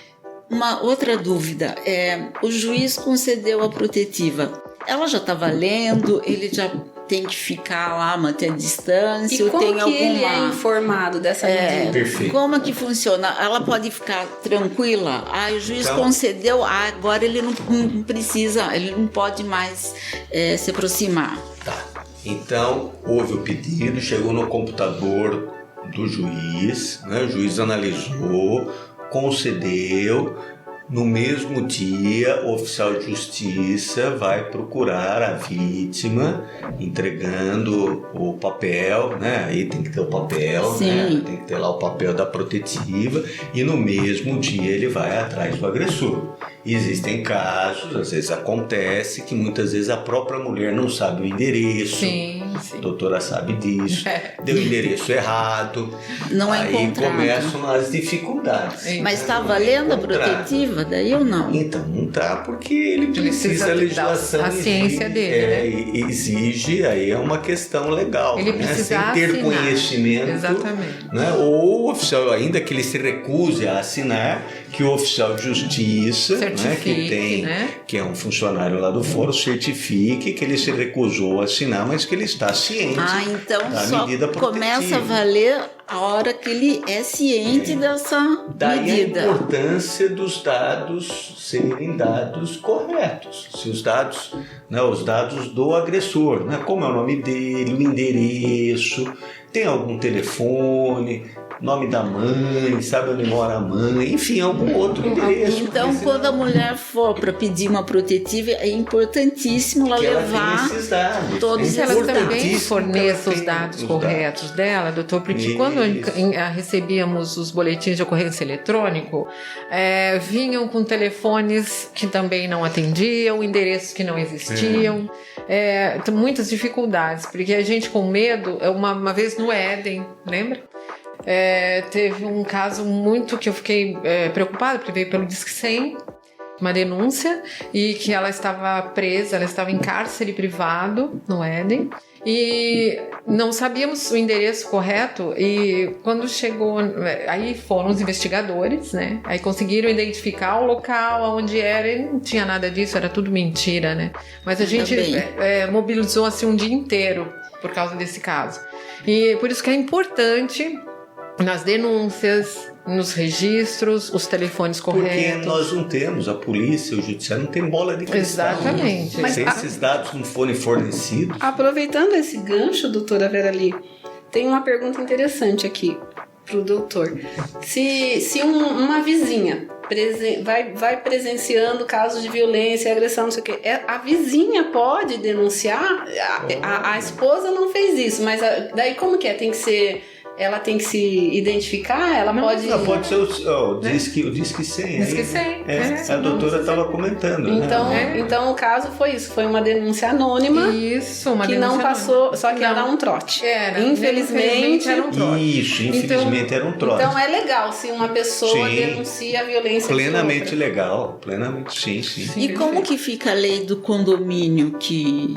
Uma outra dúvida o juiz concedeu a protetiva. Ela já está valendo? Ele já tem que ficar lá, manter a distância?
E como que ele é informado dessa medida?
Perfeito.
Como é que funciona? Ela pode ficar tranquila? O juiz concedeu, agora ele não precisa, ele não pode mais se aproximar.
Tá. Então, houve o pedido, chegou no computador do juiz, né? O juiz analisou, concedeu. No mesmo dia, o oficial de justiça vai procurar a vítima, entregando o papel, né? Aí tem que ter o papel, né? Tem que ter lá o papel da protetiva, e no mesmo dia ele vai atrás do agressor. Existem casos, às vezes acontece, que muitas vezes a própria mulher não sabe o endereço.
Sim.
A doutora sabe disso. Deu o endereço errado.
Não é
aí
encontrado.
começam as dificuldades.
Mas está valendo a protetiva daí ou não?
Então, não está porque ele precisa, a legislação
a ciência dele, né?
Exige, aí é uma questão legal.
Ele
né?
precisa
sem ter
assinar.
conhecimento.
Exatamente.
Né? Ou o oficial, ainda que ele se recuse a assinar, que o oficial de justiça, né, que tem, que é um funcionário lá do fórum, certifique que ele se recusou a assinar, mas que ele está ciente
então
da
só
medida protetiva.
começa a valer a hora que ele é ciente dessa medida.
Daí a importância dos dados serem dados corretos. Se os dados, né, os dados do agressor, né, como é o nome dele, o endereço, tem algum telefone, nome da mãe, sabe onde mora a mãe, enfim, algum outro endereço.
Então, quando a mulher for para pedir uma protetiva, é importantíssimo ela levar todos
se ela também forneça os dados corretos dela, doutor, porque quando recebíamos os boletins de ocorrência eletrônico, vinham com telefones que também não atendiam, endereços que não existiam, muitas dificuldades, porque a gente com medo, uma vez no Éden, lembra? Teve um caso muito que eu fiquei preocupada, porque veio pelo Disque 100, uma denúncia, e que ela estava presa, ela estava em cárcere privado no Éden, e não sabíamos o endereço correto, e quando chegou, aí foram os investigadores, né? Aí conseguiram identificar o local onde era, e não tinha nada disso, era tudo mentira, né? Mas a gente mobilizou assim um dia inteiro por causa desse caso. E por isso que é importante nas denúncias, nos registros, os telefones corretos.
Porque nós não temos, a polícia, o judiciário não tem bola de cristal.
Exatamente.
Mas se esses dados não forem fornecidos...
Aproveitando esse gancho, doutora Verali, tem uma pergunta interessante aqui para o doutor. Se uma vizinha vai presenciando casos de violência, agressão, não sei o quê, a vizinha pode denunciar? A esposa não fez isso, mas daí como que é? Ela tem que se identificar? Ela pode
ser o Disque 100.
Disque 100.
A doutora estava comentando.
Então o caso foi isso. Foi uma denúncia anônima.
Isso, uma
que
denúncia
não passou,
anônima.
só que era um trote.
Infelizmente era um trote.
Isso, infelizmente era um trote.
Então é legal se uma pessoa denuncia a violência
plenamente
de outra.
Legal, plenamente, sim.
E como que fica a lei do condomínio que...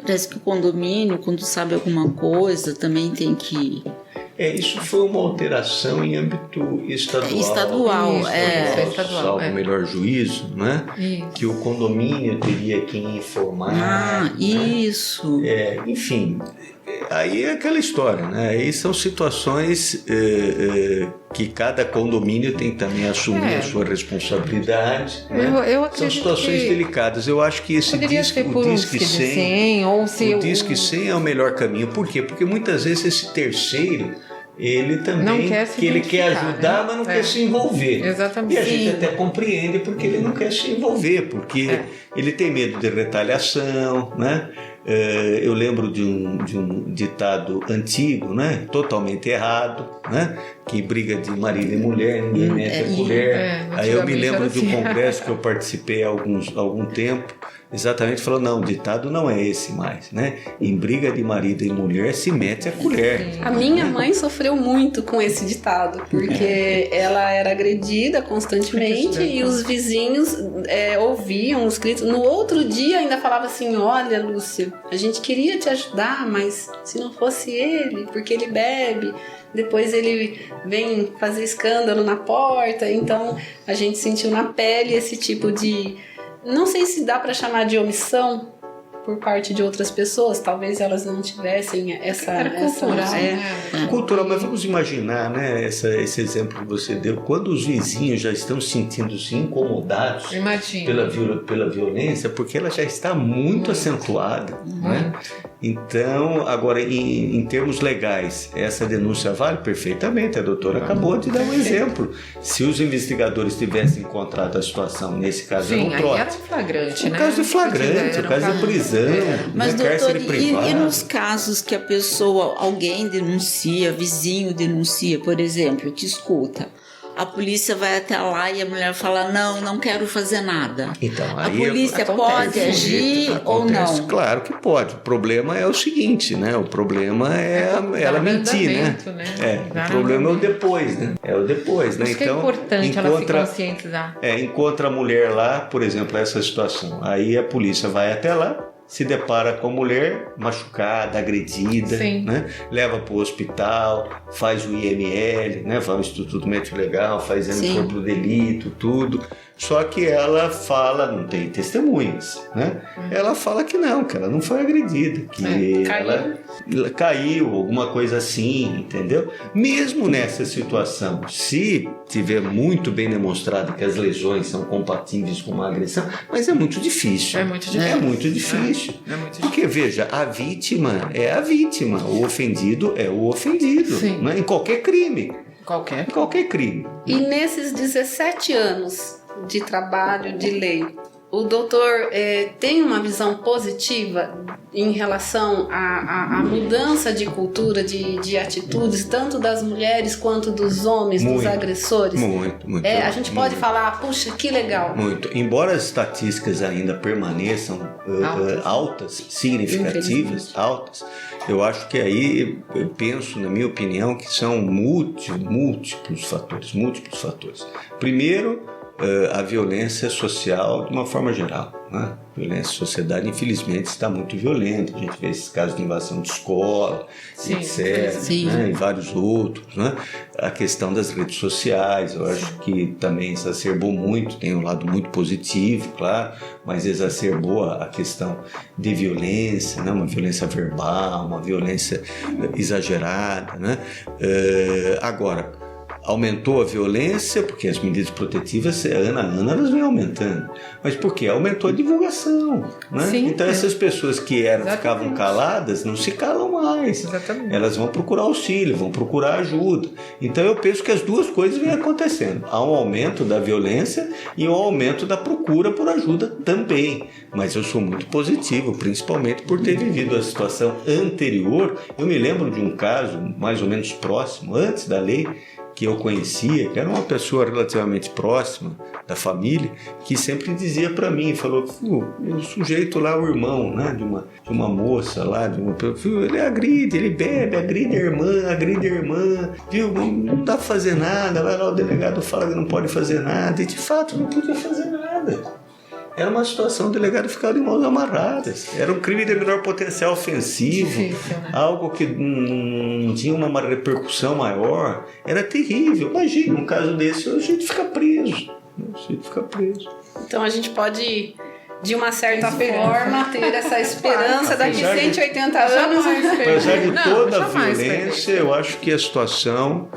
Parece que o condomínio, quando sabe alguma coisa, também tem que...
Isso foi uma alteração em âmbito estadual.
Estadual.
Salvo o melhor juízo, né? Isso. Que o condomínio teria que informar.
Isso.
Enfim, aí é aquela história, né? Aí são situações que cada condomínio tem que também assumir a sua responsabilidade.
Eu
são situações delicadas. Eu acho que esse Disque 100
ou se
o Disque 100 é o melhor caminho. Por quê? Porque muitas vezes esse terceiro ele também ele quer ajudar, mas não quer se envolver.
Exatamente.
E a gente até compreende porque ele não quer se envolver, porque ele tem medo de retaliação, né? Eu lembro de um ditado antigo, né? Totalmente errado, né? Que briga de marido e mulher, ninguém mete a colher. Aí eu me lembro de um congresso que eu participei há algum tempo, exatamente falou, não, o ditado não é esse mais, né? Em briga de marido e mulher se mete a colher.
A minha mãe sofreu muito com esse ditado, porque ela era agredida constantemente e os vizinhos ouviam os gritos. No outro dia ainda falava assim, olha, Lúcia, a gente queria te ajudar, mas se não fosse ele, porque ele bebe, depois ele vem fazer escândalo na porta. Então a gente sentiu na pele esse tipo de... Não sei se dá para chamar de omissão por parte de outras pessoas, talvez elas não tivessem essa
cultural, mas vamos imaginar, né, esse exemplo que você deu, quando os vizinhos já estão sentindo-se incomodados pela violência, porque ela já está muito acentuada, né? Então, agora, em termos legais, essa denúncia vale perfeitamente. A doutora acabou de dar um exemplo. Se os investigadores tivessem encontrado a situação, nesse caso,
sim,
era um trote.
Aí era flagrante, né?
O caso de flagrante, o caso de prisão,
Mas,
cárcere
doutor,
privado.
e nos casos que a pessoa, alguém denuncia, vizinho denuncia, por exemplo, que escuta, a polícia vai até lá e a mulher fala, não quero fazer nada.
Então,
a
aí
polícia pode agir ou não?
Claro que pode. O problema é o seguinte, né? O problema é ela mentir, né? O problema é o depois, né? É o depois, né?
Isso que é importante ela se conscientizar.
Encontra a mulher lá, por exemplo, essa situação. Aí a polícia vai até lá, se depara com a mulher machucada, agredida, né? Leva para o hospital, faz o IML, né? Vai ao Instituto Médico Legal, faz exame de corpo do delito, tudo. Só que ela fala, não tem testemunhas, né? Ela fala que ela não foi agredida, que ela caiu, alguma coisa assim, entendeu? Mesmo nessa situação, se tiver muito bem demonstrado que as lesões são compatíveis com uma agressão, mas é muito difícil.
É muito difícil.
É muito difícil. Porque, veja, a vítima é a vítima, o ofendido é o ofendido, né? Em qualquer crime. Qualquer crime.
E nesses 17 anos de trabalho, de lei, o doutor tem uma visão positiva em relação à mudança de cultura, de atitudes, tanto das mulheres quanto dos homens, dos agressores?
Muito.
A gente pode falar, puxa, que legal.
Muito. Embora as estatísticas ainda permaneçam altas, significativas, altas, eu acho que aí, eu penso, na minha opinião, que são múltiplos fatores. Primeiro, a violência social de uma forma geral, né? A violência da sociedade, infelizmente, está muito violenta. A gente vê esses casos de invasão de escola, etc., né? E vários outros, né? A questão das redes sociais, eu acho que também exacerbou muito, tem um lado muito positivo, claro, mas exacerbou a questão de violência, né? Uma violência verbal, uma violência exagerada, né? Agora, aumentou a violência, porque as medidas protetivas, ano a ano, elas vêm aumentando. Mas por quê? Aumentou a divulgação, né? Então essas pessoas que ficavam caladas, não se calam mais.
Exatamente.
Elas vão procurar auxílio, vão procurar ajuda. Então eu penso que as duas coisas vêm acontecendo. Há um aumento da violência e um aumento da procura por ajuda também. Mas eu sou muito positivo, principalmente por ter vivido a situação anterior. Eu me lembro de um caso mais ou menos próximo, antes da lei, que eu conhecia, que era uma pessoa relativamente próxima da família, que sempre dizia para mim, falou, o sujeito lá, o irmão, né, de uma moça lá, ele agride, ele bebe, agride a irmã, viu, não dá pra fazer nada, vai lá o delegado fala que não pode fazer nada, e de fato não podia fazer nada. Era uma situação, o delegado ficava de mãos amarradas. Era um crime de menor potencial ofensivo, difícil, né? Algo que não tinha uma repercussão maior. Era terrível. Imagina, um caso desse, a gente fica preso.
Então a gente pode, de uma certa forma, ter essa esperança daqui a 180 anos.
Apesar de toda a violência, eu acho que a situação,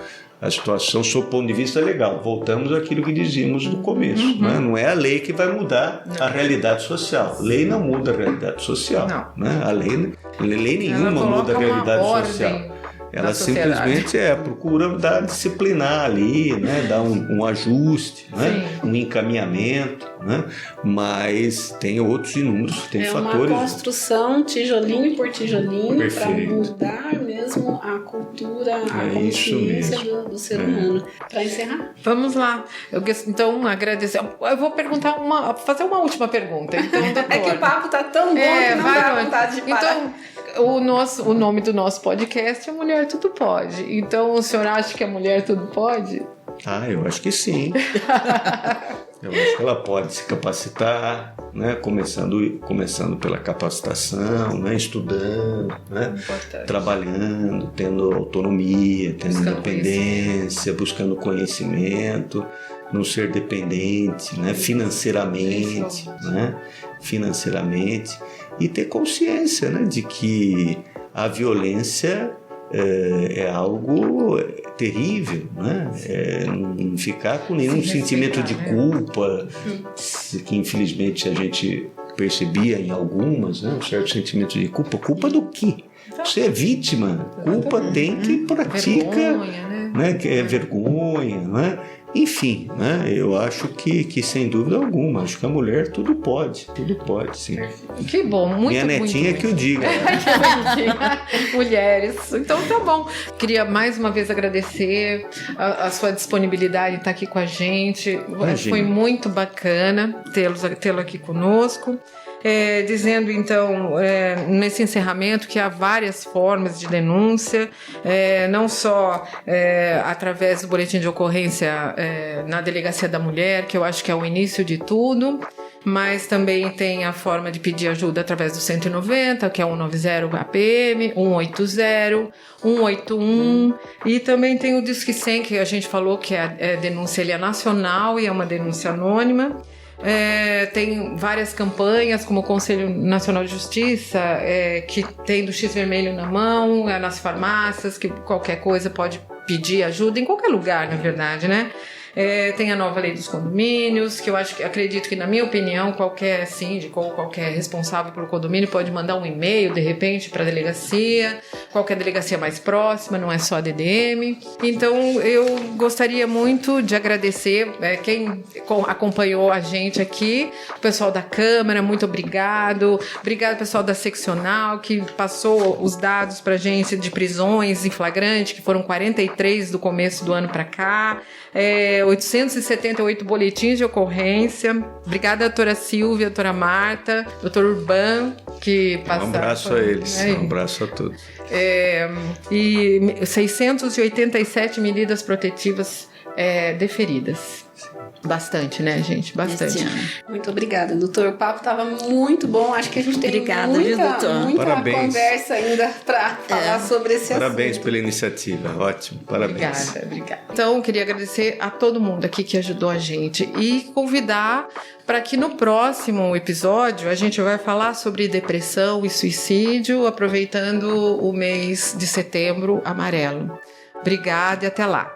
sob o ponto de vista legal, voltamos àquilo que dizíamos no começo, né? Não é a lei que vai mudar a realidade social. Lei não muda a realidade social, né? A lei nenhuma muda a realidade social. Ela simplesmente procura disciplinar ali, né? Dar um ajuste, né? Um encaminhamento, né? Mas tem outros inúmeros, tem fatores.
É uma construção tijolinho por tijolinho para mudar mesmo a cultura, a consciência do ser humano. Para encerrar?
Vamos lá. Então, agradecer. Eu vou fazer uma última pergunta. Então, doutor,
é que o papo tá tão bom que não dá vontade de parar.
Então, o nome do nosso podcast é Mulher Tudo Pode. Então, o senhor acha que a mulher tudo pode?
Eu acho que sim. Eu acho que ela pode se capacitar, né? Começando pela capacitação, né? Estudando, né? Trabalhando, tendo autonomia, tendo independência, buscando conhecimento, não ser dependente, né? Financeiramente, e ter consciência, né? De que a violência é algo terrível, né? Não ficar com nenhum sentimento de culpa, que infelizmente a gente percebia em algumas, né, um certo sentimento de culpa. Culpa do quê? Você é vítima. Culpa tem que pratica,
vergonha,
né, que é vergonha, né? Enfim, né, eu acho que sem dúvida alguma, acho que a mulher tudo pode, sim.
Que bom, muito,
Minha netinha
muito,
que o diga.
Mulheres. Então tá bom. Queria mais uma vez agradecer a sua disponibilidade em estar aqui com a gente.
Imagina.
Foi muito bacana tê-lo aqui conosco. Dizendo então nesse encerramento que há várias formas de denúncia, não só através do boletim de ocorrência na Delegacia da Mulher, que eu acho que é o início de tudo, mas também tem a forma de pedir ajuda através do 190, que é 190 APM, 180, 181, e também tem o Disque 100, que a gente falou que a denúncia ele é nacional e é uma denúncia anônima. Tem várias campanhas, como o Conselho Nacional de Justiça, que tem do X vermelho na mão, nas farmácias, que qualquer coisa pode pedir ajuda, em qualquer lugar, na verdade, né? Tem a nova lei dos condomínios, que eu acredito que, na minha opinião, qualquer síndico ou qualquer responsável pelo condomínio pode mandar um e-mail, de repente, para a delegacia, qualquer delegacia mais próxima, não é só a DDM. Então, eu gostaria muito de agradecer quem acompanhou a gente aqui, o pessoal da Câmara, muito obrigado. Obrigado, pessoal da seccional, que passou os dados para a gente de prisões em flagrante, que foram 43 do começo do ano para cá. 878 boletins de ocorrência. Obrigada, doutora Silvia, doutora Marta, doutor Urban, que passaram.
Um abraço a eles, um abraço a todos.
E 687 medidas protetivas deferidas. Bastante, né, gente? Bastante.
Muito obrigada, doutor. O papo estava muito bom. Acho que a gente tem muita conversa ainda para falar sobre esse assunto.
Parabéns pela iniciativa. Ótimo. Parabéns.
Obrigada. Então, queria agradecer a todo mundo aqui que ajudou a gente e convidar para que no próximo episódio a gente vai falar sobre depressão e suicídio, aproveitando o mês de setembro amarelo. Obrigada e até lá.